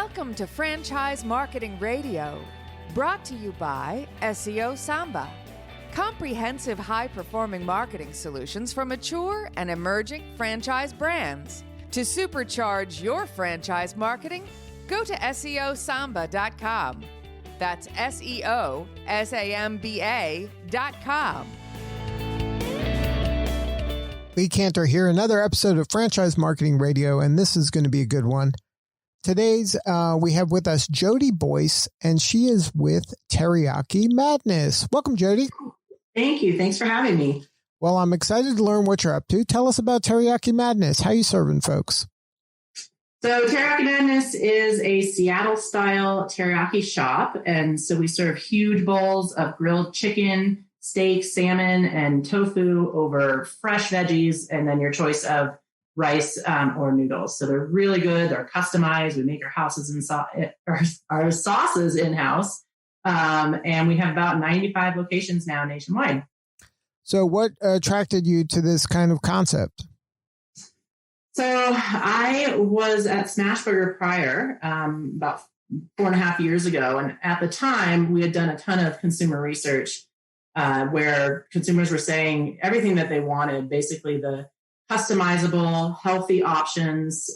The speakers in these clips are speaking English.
Welcome to Franchise Marketing Radio, brought to you by SeoSamba. Comprehensive high-performing marketing solutions for mature and emerging franchise brands. To supercharge your franchise marketing, go to SeoSamba.com. That's SeoSamba.com. Lee Cantor here, another episode of Franchise Marketing Radio, and this is going to be a good one. Today's, we have with us Jodi Boyce, and she is with Teriyaki Madness. Welcome, Jodi. Thank you. Thanks for having me. Well, I'm excited to learn what you're up to. Tell us about Teriyaki Madness. How are you serving folks? So Teriyaki Madness is a Seattle-style teriyaki shop, and so we serve huge bowls of grilled chicken, steak, salmon, and tofu over fresh veggies, and then your choice of rice or noodles. So they're really good. They're customized. We make our our sauces in-house, and we have about 95 locations now nationwide. So what attracted you to this kind of concept? So I was at Smashburger prior, about 4.5 years ago. And at the time, we had done a ton of consumer research where consumers were saying everything that they wanted, basically the customizable, healthy options,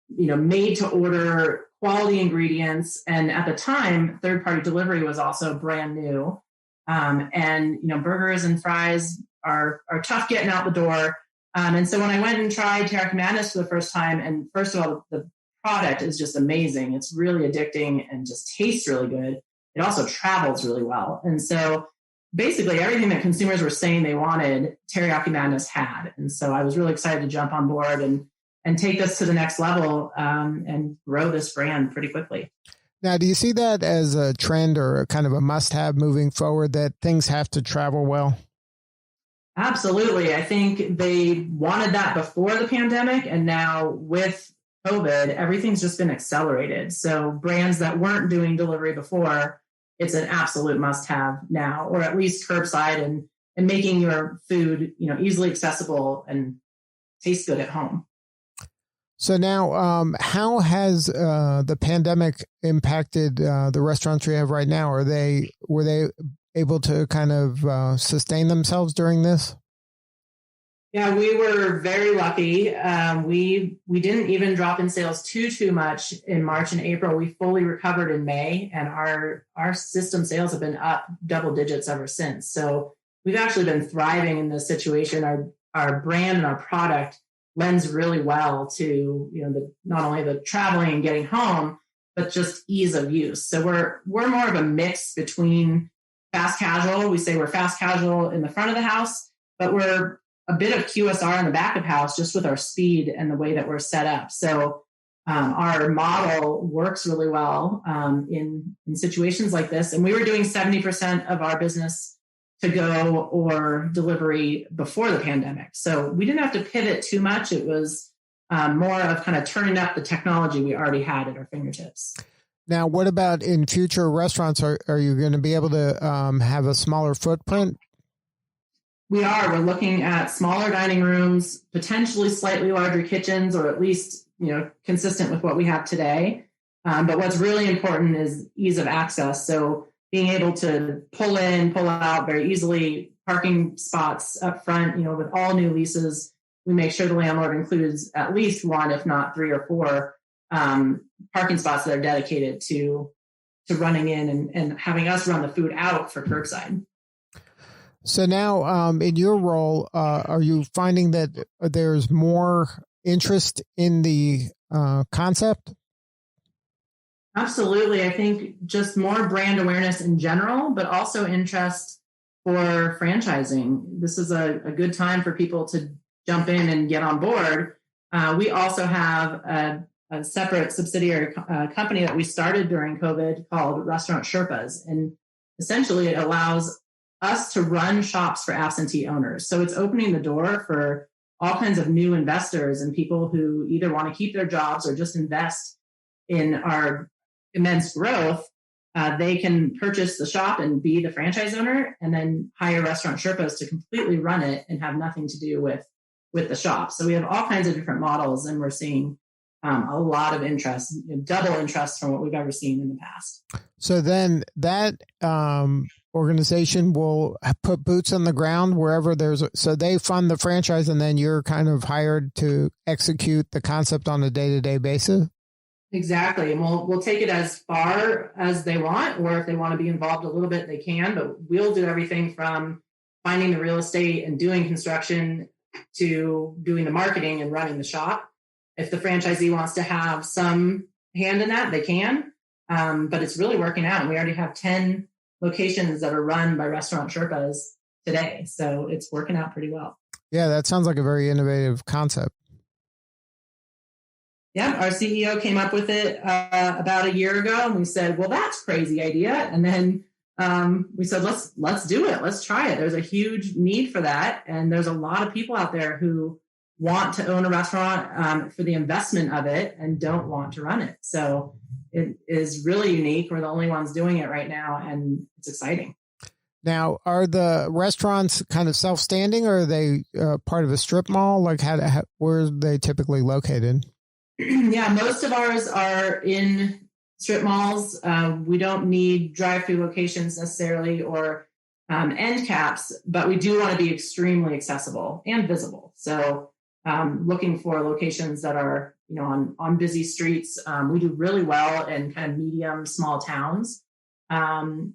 made to order, quality ingredients. And at the time, third-party delivery was also brand new. Burgers and fries are tough getting out the door. And so when I went and tried Teriyaki Madness for the first time, and first of all, the product is just amazing. It's really addicting and just tastes really good. It also travels really well. And so basically everything that consumers were saying they wanted, Teriyaki Madness had. And so I was really excited to jump on board and take this to the next level and grow this brand pretty quickly. Now, do you see that as a trend or a kind of a must-have moving forward, that things have to travel well? Absolutely. I think they wanted that before the pandemic, and now with COVID, everything's just been accelerated. So brands that weren't doing delivery before, it's an absolute must-have now, or at least curbside and making your food, easily accessible and taste good at home. So now, how has the pandemic impacted the restaurants we have right now? Were they able to kind of sustain themselves during this? Yeah, we were very lucky. We didn't even drop in sales too much in March and April. We fully recovered in May, and our system sales have been up double digits ever since. So we've actually been thriving in this situation. Our brand and our product lends really well to not only the traveling and getting home, but just ease of use. So we're more of a mix between fast casual. We say we're fast casual in the front of the house, but we're a bit of QSR in the back of house, just with our speed and the way that we're set up. So our model works really well in situations like this. And we were doing 70% of our business to go or delivery before the pandemic. So we didn't have to pivot too much. It was more of kind of turning up the technology we already had at our fingertips. Now, what about in future restaurants? Are you going to be able to have a smaller footprint? We are. We're looking at smaller dining rooms, potentially slightly larger kitchens, or at least, consistent with what we have today. But what's really important is ease of access. So being able to pull in, pull out very easily, parking spots up front, with all new leases, we make sure the landlord includes at least one, if not 3 or 4 parking spots that are dedicated to running in and having us run the food out for curbside. So now in your role, are you finding that there's more interest in the concept? Absolutely. I think just more brand awareness in general, but also interest for franchising. This is a good time for people to jump in and get on board. We also have a separate subsidiary company that we started during COVID called Restaurant Sherpas. And essentially it allows us to run shops for absentee owners. So it's opening the door for all kinds of new investors and people who either want to keep their jobs or just invest in our immense growth. They can purchase the shop and be the franchise owner, and then hire Restaurant Sherpas to completely run it and have nothing to do with the shop. So we have all kinds of different models, and we're seeing a lot of interest, double interest from what we've ever seen in the past. So then that organization will put boots on the ground wherever so they fund the franchise and then you're kind of hired to execute the concept on a day-to-day basis? Exactly. And we'll take it as far as they want, or if they want to be involved a little bit, they can, but we'll do everything from finding the real estate and doing construction to doing the marketing and running the shop. If the franchisee wants to have some hand in that, they can. But it's really working out. And we already have 10 locations that are run by Restaurant Sherpas today. So it's working out pretty well. Yeah, that sounds like a very innovative concept. Yeah, our CEO came up with it about a year ago, and we said, well, that's a crazy idea. And then we said, let's do it. Let's try it. There's a huge need for that. And there's a lot of people out there who want to own a restaurant for the investment of it and don't want to run it. So it is really unique. We're the only ones doing it right now, and it's exciting. Now, are the restaurants kind of self-standing, or are they part of a strip mall? Like, where are they typically located? Yeah, most of ours are in strip malls. We don't need drive-through locations necessarily or end caps, but we do want to be extremely accessible and visible. So looking for locations that are, on busy streets. We do really well in kind of medium, small towns. And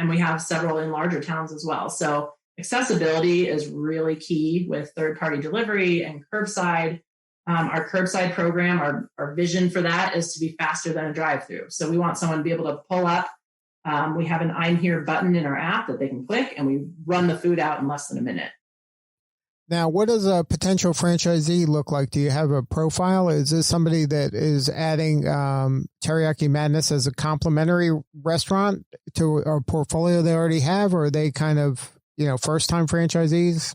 we have several in larger towns as well. So accessibility is really key with third-party delivery and curbside. Our curbside program, our vision for that is to be faster than a drive-through. So we want someone to be able to pull up. We have an I'm Here button in our app that they can click, and we run the food out in less than a minute. Now, what does a potential franchisee look like? Do you have a profile? Is this somebody that is adding Teriyaki Madness as a complimentary restaurant to a portfolio they already have, or are they kind of, first-time franchisees?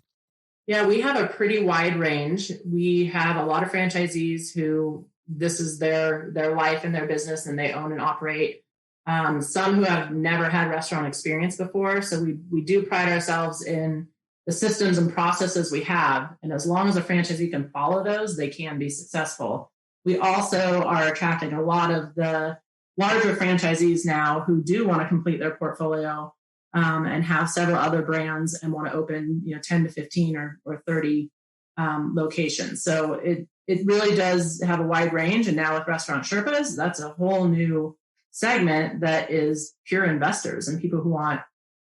Yeah, we have a pretty wide range. We have a lot of franchisees who this is their life and their business, and they own and operate. Some who have never had restaurant experience before. So we do pride ourselves in the systems and processes we have. And as long as a franchisee can follow those, they can be successful. We also are attracting a lot of the larger franchisees now who do want to complete their portfolio and have several other brands and want to open 10 to 15 or 30 locations. So it really does have a wide range. And now with Restaurant Sherpas, that's a whole new segment that is pure investors and people who want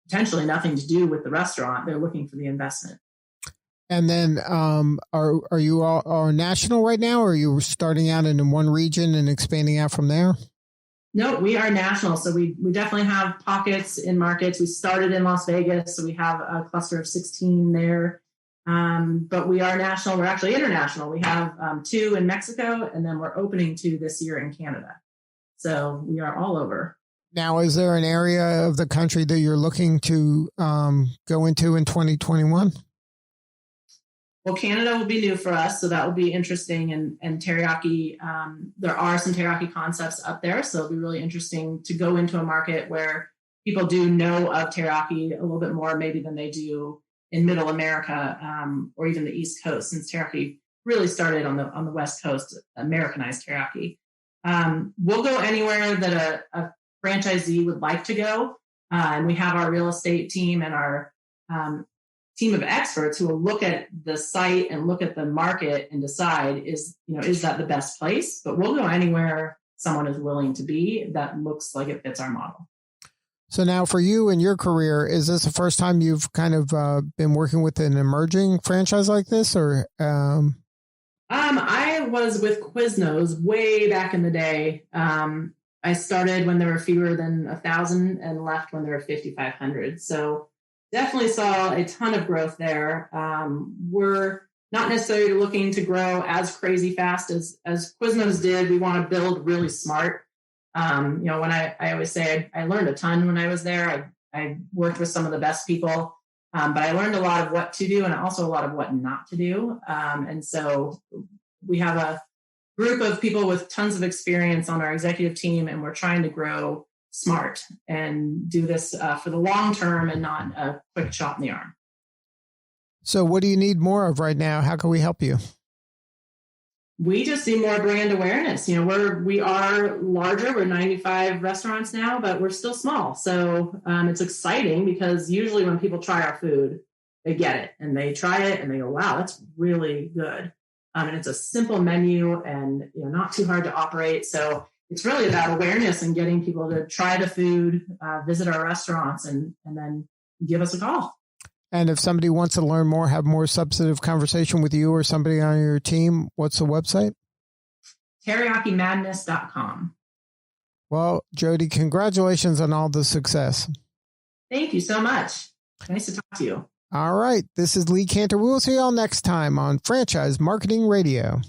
potentially nothing to do with the restaurant. They're looking for the investment. And then are you all national right now, or are you starting out in one region and expanding out from there? No, we are national. So we definitely have pockets in markets. We started in Las Vegas, so we have a cluster of 16 there. But we are national. We're actually international. We have 2 in Mexico, and then we're opening 2 this year in Canada. So we are all over. Now, is there an area of the country that you're looking to go into in 2021? Well, Canada will be new for us, so that will be interesting. And teriyaki, there are some teriyaki concepts up there, so it'll be really interesting to go into a market where people do know of teriyaki a little bit more maybe than they do in Middle America or even the East Coast, since teriyaki really started on the West Coast, Americanized teriyaki. We'll go anywhere that a franchisee would like to go, and we have our real estate team and our team of experts who will look at the site and look at the market and decide is that the best place? But we'll go anywhere someone is willing to be that looks like it fits our model. So now for you and your career, is this the first time you've kind of been working with an emerging franchise like this, or? I was with Quiznos way back in the day. I started when there were fewer than 1,000 and left when there were 5,500. So definitely saw a ton of growth there. We're not necessarily looking to grow as crazy fast as Quiznos did. We want to build really smart. When I always say I learned a ton when I was there. I worked with some of the best people, but I learned a lot of what to do and also a lot of what not to do. And so we have a group of people with tons of experience on our executive team, and we're trying to grow smart and do this for the long term and not a quick shot in the arm. So what do you need more of right now? How can we help you? We just see more brand awareness. We are larger. We're 95 restaurants now, but we're still small. So it's exciting because usually when people try our food, they get it and they try it and they go, wow, that's really good. And it's a simple menu and not too hard to operate. So it's really about awareness and getting people to try the food, visit our restaurants, and then give us a call. And if somebody wants to learn more, have more substantive conversation with you or somebody on your team, what's the website? TeriyakiMadness.com. Well, Jodi, congratulations on all the success. Thank you so much. Nice to talk to you. All right. This is Lee Cantor. We'll see you all next time on Franchise Marketing Radio.